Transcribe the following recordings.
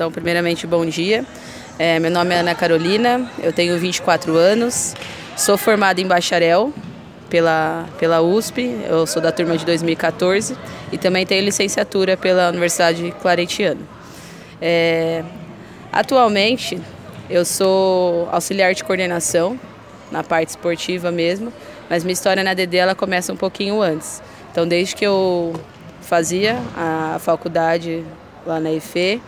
Então, primeiramente, bom dia. Meu nome é Ana Carolina, eu tenho 24 anos, sou formada em bacharel pela USP, eu sou da turma de 2014 e também tenho licenciatura pela Universidade Claretiano. Atualmente, eu sou auxiliar de coordenação, na parte esportiva mesmo, mas minha história na DD ela começa um pouquinho antes. Então, desde que eu fazia a faculdade lá na IFE,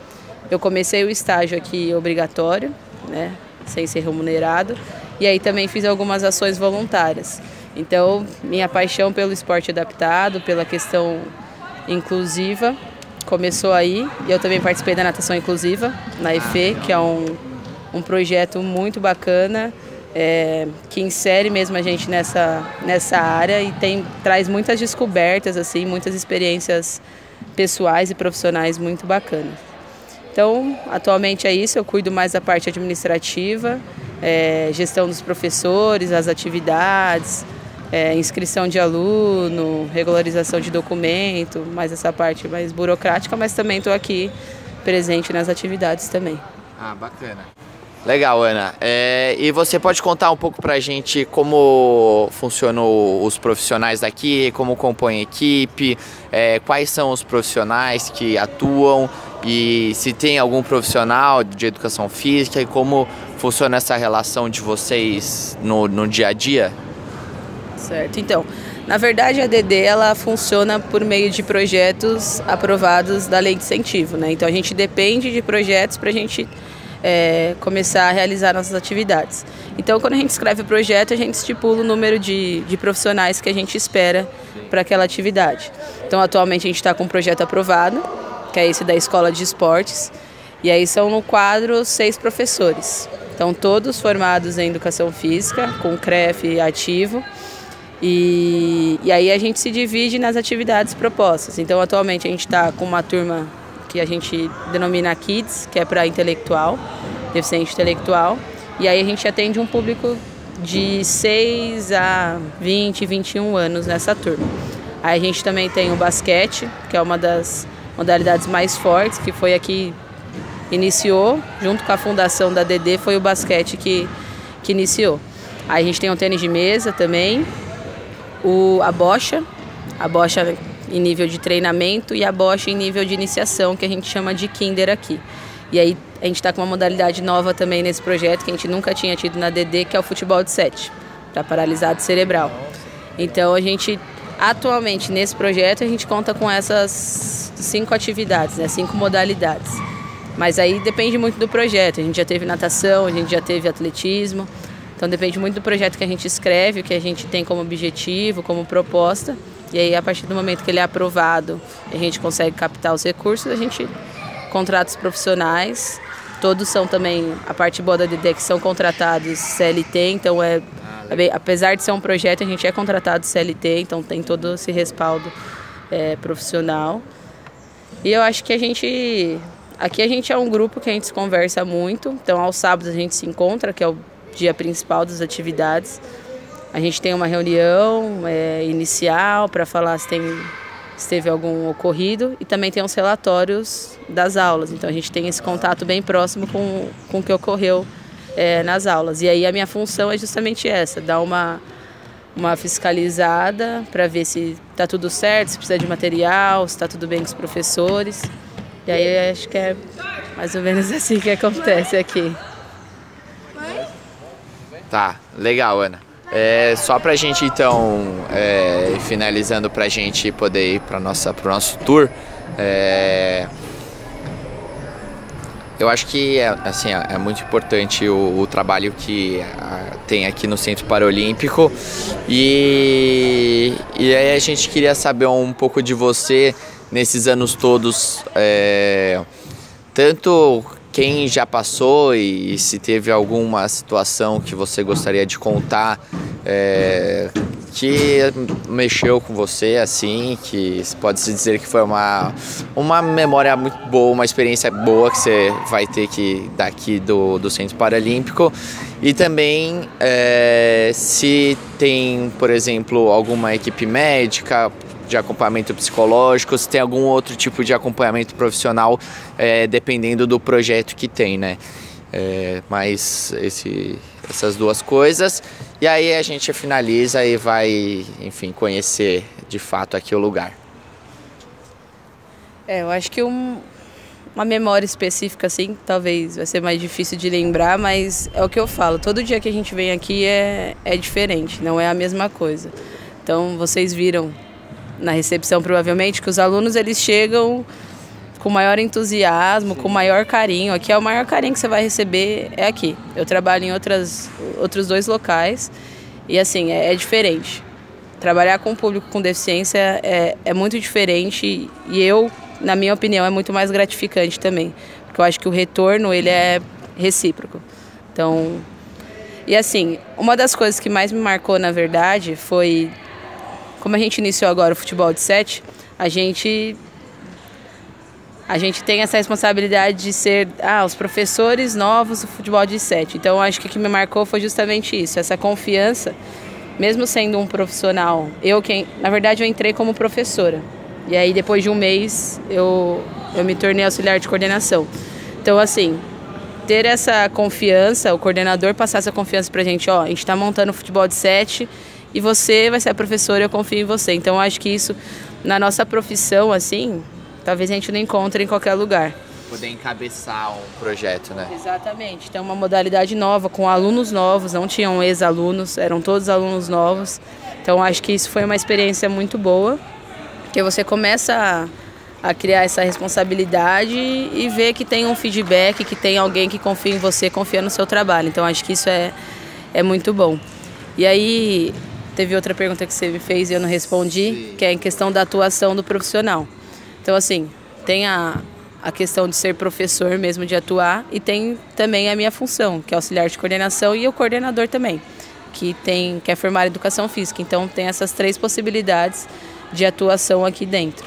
eu comecei o estágio aqui obrigatório, né, sem ser remunerado, e aí também fiz algumas ações voluntárias. Então, minha paixão pelo esporte adaptado, pela questão inclusiva, começou aí, e eu também participei da natação inclusiva na IFE, que é um projeto muito bacana, que insere mesmo a gente nessa área e traz muitas descobertas, assim, muitas experiências pessoais e profissionais muito bacanas. Então, atualmente é isso, eu cuido mais da parte administrativa, gestão dos professores, as atividades, inscrição de aluno, regularização de documento, mais essa parte mais burocrática, mas também estou aqui presente nas atividades também. Ah, bacana. Legal, Ana. E você pode contar um pouco pra gente como funcionam os profissionais daqui, como compõem a equipe, quais são os profissionais que atuam e se tem algum profissional de educação física e como funciona essa relação de vocês no dia a dia? Certo, então, na verdade a DD ela funciona por meio de projetos aprovados da Lei de Incentivo, né? Então a gente depende de projetos para a gente começar a realizar nossas atividades. Então, quando a gente escreve o projeto, a gente estipula o número de profissionais que a gente espera para aquela atividade. Então, atualmente a gente está com um projeto aprovado, que é esse da Escola de Esportes, e aí são no quadro 6 professores. Então, todos formados em Educação Física, com CREF ativo, e aí a gente se divide nas atividades propostas. Então, atualmente a gente está com uma turma que a gente denomina Kids, que é para intelectual, deficiente intelectual, e aí a gente atende um público de 6 a 20, 21 anos nessa turma. Aí a gente também tem o basquete, que é uma das modalidades mais fortes, que foi aqui iniciou, junto com a fundação da DD, foi o basquete que iniciou. Aí a gente tem o tênis de mesa também, a bocha em nível de treinamento e a bocha em nível de iniciação, que a gente chama de Kinder aqui. E aí a gente está com uma modalidade nova também nesse projeto, que a gente nunca tinha tido na DD, que é o futebol de 7, para paralisado cerebral. Então a gente, atualmente nesse projeto, a gente conta com essas 5 atividades, né, 5 modalidades. Mas aí depende muito do projeto, a gente já teve natação, a gente já teve atletismo, então depende muito do projeto que a gente escreve, o que a gente tem como objetivo, como proposta. E aí, a partir do momento que ele é aprovado, a gente consegue captar os recursos, a gente contrata os profissionais. Todos são também, a parte boa da DD, que são contratados CLT, então apesar de ser um projeto, a gente é contratado CLT, então tem todo esse respaldo profissional. E eu acho que aqui a gente é um grupo que a gente se conversa muito, então aos sábados a gente se encontra, que é o dia principal das atividades. A gente tem uma reunião inicial para falar se teve algum ocorrido e também tem os relatórios das aulas. Então a gente tem esse contato bem próximo com o que ocorreu nas aulas. E aí a minha função é justamente essa, dar uma fiscalizada para ver se está tudo certo, se precisa de material, se está tudo bem com os professores. E aí acho que é mais ou menos assim que acontece aqui. Tá, legal, Ana. Só pra gente então, finalizando pra gente poder ir pro nosso tour, eu acho que é muito importante o trabalho que tem aqui no Centro Paralímpico e aí a gente queria saber um pouco de você nesses anos todos, tanto quem já passou e se teve alguma situação que você gostaria de contar que mexeu com você, assim, que pode-se dizer que foi uma memória muito boa, uma experiência boa que você vai ter daqui do Centro Paralímpico. E também se tem, por exemplo, alguma equipe médica de acompanhamento psicológico, se tem algum outro tipo de acompanhamento profissional, dependendo do projeto que tem, né? Mas essas duas coisas, e aí a gente finaliza e vai, enfim, conhecer de fato aqui o lugar. Eu acho que uma memória específica, assim, talvez vai ser mais difícil de lembrar, mas é o que eu falo, todo dia que a gente vem aqui é diferente, não é a mesma coisa. Então, vocês viram na recepção, provavelmente, que os alunos, eles chegam com maior entusiasmo, com maior carinho. Aqui é o maior carinho que você vai receber, é aqui. Eu trabalho em outros 2 locais e, assim, é diferente. Trabalhar com o público com deficiência é muito diferente e na minha opinião, é muito mais gratificante também. Porque eu acho que o retorno, ele é recíproco. Então, e assim, uma das coisas que mais me marcou, na verdade, foi... Como a gente iniciou agora o futebol de 7, a gente tem essa responsabilidade de ser os professores novos do futebol de 7. Então, acho que o que me marcou foi justamente isso, essa confiança, mesmo sendo um profissional. Na verdade, eu entrei como professora. E aí, depois de um mês, eu me tornei auxiliar de coordenação. Então, assim, ter essa confiança, o coordenador passar essa confiança pra gente, a gente tá montando o futebol de 7 e você vai ser a professora, eu confio em você. Então, acho que isso, na nossa profissão, assim... Talvez a gente não encontre em qualquer lugar. Poder encabeçar um projeto, né? Exatamente. Então, uma modalidade nova, com alunos novos, não tinham ex-alunos, eram todos alunos novos. Então, acho que isso foi uma experiência muito boa, porque você começa a criar essa responsabilidade e ver que tem um feedback, que tem alguém que confia em você, confia no seu trabalho. Então, acho que isso é muito bom. E aí, teve outra pergunta que você me fez e eu não respondi, que é em questão da atuação do profissional. Então, assim, tem a questão de ser professor mesmo, de atuar, e tem também a minha função, que é auxiliar de coordenação, e o coordenador também, que é formado em educação física. Então, tem essas 3 possibilidades de atuação aqui dentro.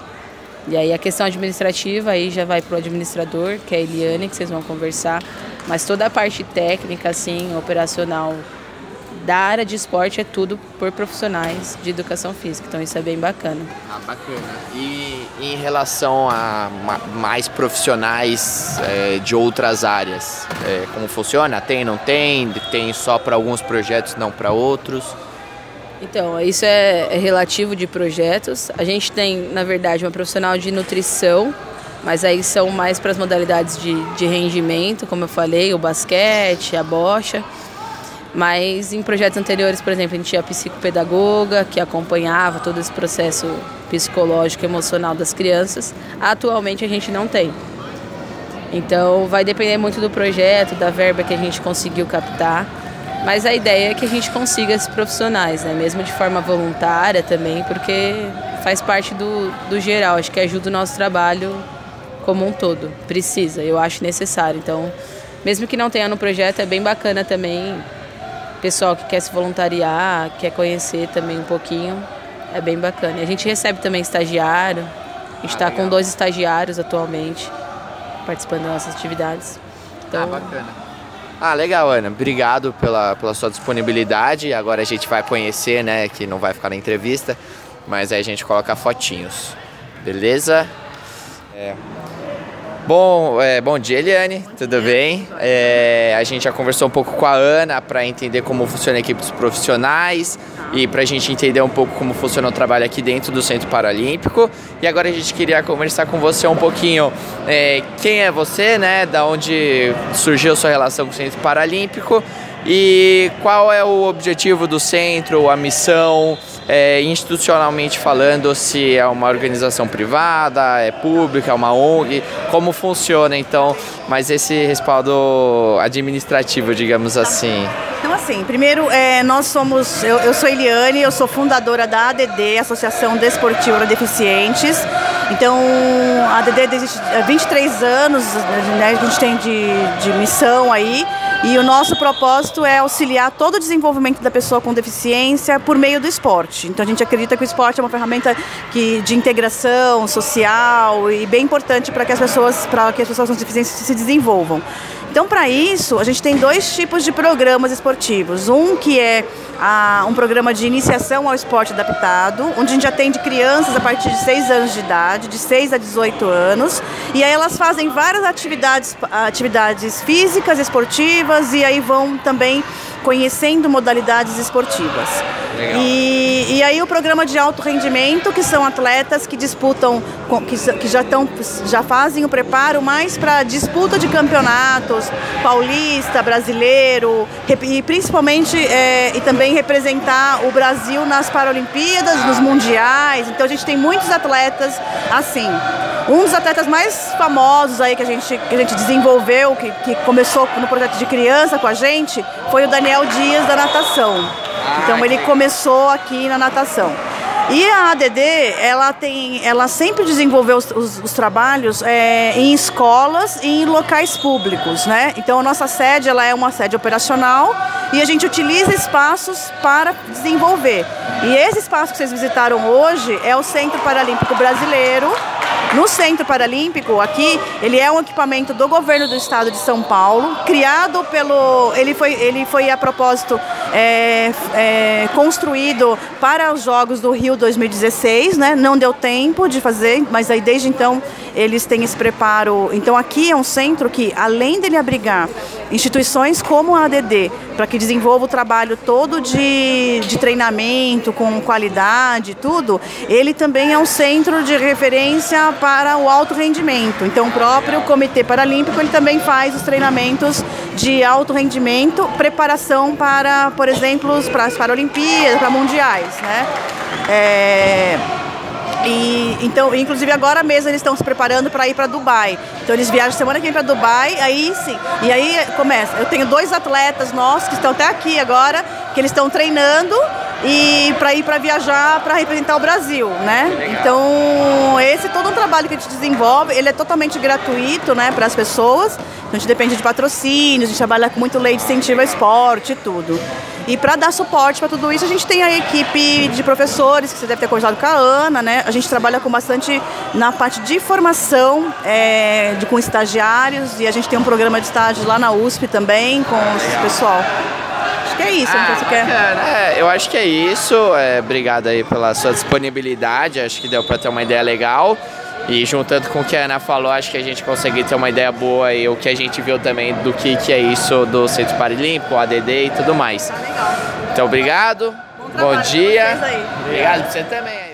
E aí, a questão administrativa, aí já vai para o administrador, que é a Eliane, que vocês vão conversar. Mas toda a parte técnica, assim, operacional, da área de esporte é tudo por profissionais de educação física, então isso é bem bacana. Bacana. E em relação a mais profissionais de outras áreas, como funciona? Tem, não tem? Tem só para alguns projetos, não para outros? Então, isso é relativo de projetos. A gente tem, na verdade, uma profissional de nutrição, mas aí são mais para as modalidades de rendimento, como eu falei, o basquete, a bocha. Mas em projetos anteriores, por exemplo, a gente tinha a psicopedagoga, que acompanhava todo esse processo psicológico e emocional das crianças. Atualmente a gente não tem. Então vai depender muito do projeto, da verba que a gente conseguiu captar. Mas a ideia é que a gente consiga esses profissionais, né? Mesmo de forma voluntária também, porque faz parte do geral. Acho que ajuda o nosso trabalho como um todo. Precisa, eu acho necessário. Então, mesmo que não tenha no projeto, é bem bacana também. Pessoal que quer se voluntariar, quer conhecer também um pouquinho, é bem bacana. E a gente recebe também estagiário, a gente está com 2 estagiários atualmente, participando das nossas atividades. Então... bacana. Legal, Ana. Obrigado pela sua disponibilidade. Agora a gente vai conhecer, né, que não vai ficar na entrevista, mas aí a gente coloca fotinhos. Beleza? Bom dia, Eliane, tudo bem? A gente já conversou um pouco com a Ana para entender como funciona a equipe dos profissionais e para a gente entender um pouco como funciona o trabalho aqui dentro do Centro Paralímpico. E agora a gente queria conversar com você um pouquinho quem é você, né? Da onde surgiu sua relação com o Centro Paralímpico e qual é o objetivo do centro, a missão, institucionalmente falando, se é uma organização privada, é pública, é uma ONG, como funciona então, mas esse respaldo administrativo, digamos assim. Então, assim, primeiro, eu sou Eliane, eu sou fundadora da ADD, Associação Desportiva para Deficientes. Então, a ADD existe há 23 anos, né, a gente tem de missão aí, e o nosso propósito é auxiliar todo o desenvolvimento da pessoa com deficiência por meio do esporte. Então, a gente acredita que o esporte é uma ferramenta de integração social e bem importante para que as pessoas com deficiência se desenvolvam. Então, para isso, a gente tem dois tipos de programas esportivos. Um que é um programa de iniciação ao esporte adaptado, onde a gente atende crianças a partir de 6 anos de idade, de 6 a 18 anos, e aí elas fazem várias atividades físicas, esportivas, e aí vão também conhecendo modalidades esportivas. Legal. E aí o programa de alto rendimento, que são atletas que disputam, que já fazem o preparo mais para disputa de campeonatos, paulista, brasileiro, e principalmente e também representar o Brasil nas Paralimpíadas, nos mundiais. Então a gente tem muitos atletas assim. Um dos atletas mais famosos aí que a gente desenvolveu, que começou no projeto de criança com a gente, foi o Daniel Dias da natação. Então ele começou aqui na natação. E a ADD, ela sempre desenvolveu os trabalhos em escolas e em locais públicos, né? Então a nossa sede, ela é uma sede operacional e a gente utiliza espaços para desenvolver. E esse espaço que vocês visitaram hoje é o Centro Paralímpico Brasileiro. No Centro Paralímpico, aqui, ele é um equipamento do governo do estado de São Paulo, criado pelo... Ele foi a propósito construído para os Jogos do Rio 2016, né? Não deu tempo de fazer, mas aí desde então eles têm esse preparo. Então aqui é um centro que, além dele abrigar instituições como a ADD, para que desenvolva o trabalho todo de treinamento, com qualidade e tudo, ele também é um centro de referência para o alto rendimento. Então o próprio Comitê Paralímpico, ele também faz os treinamentos de alto rendimento, preparação para, por exemplo, para as Paralimpíadas, para mundiais, né? Então, inclusive agora mesmo eles estão se preparando para ir para Dubai. Então eles viajam semana que vem para Dubai, aí sim. E aí começa. Eu tenho 2 atletas nossos que estão até aqui agora, que eles estão treinando e para viajar para representar o Brasil, né? Então esse é todo um trabalho que a gente desenvolve, ele é totalmente gratuito, né, para as pessoas. Então, a gente depende de patrocínios, a gente trabalha com muito lei de incentivo ao esporte e tudo. E para dar suporte para tudo isso, a gente tem a equipe de professores, que você deve ter conversado com a Ana, né? A gente trabalha com bastante na parte de formação, com estagiários, e a gente tem um programa de estágio lá na USP também, com o pessoal. Acho que é isso, então você quer... eu acho que é isso. Obrigado aí pela sua disponibilidade, acho que deu para ter uma ideia legal. E juntando com o que a Ana falou, acho que a gente conseguiu ter uma ideia boa e o que a gente viu também do que é isso do Centro Paralímpico, ADD e tudo mais. Então, obrigado. Bom dia. Aí. Obrigado pra você também.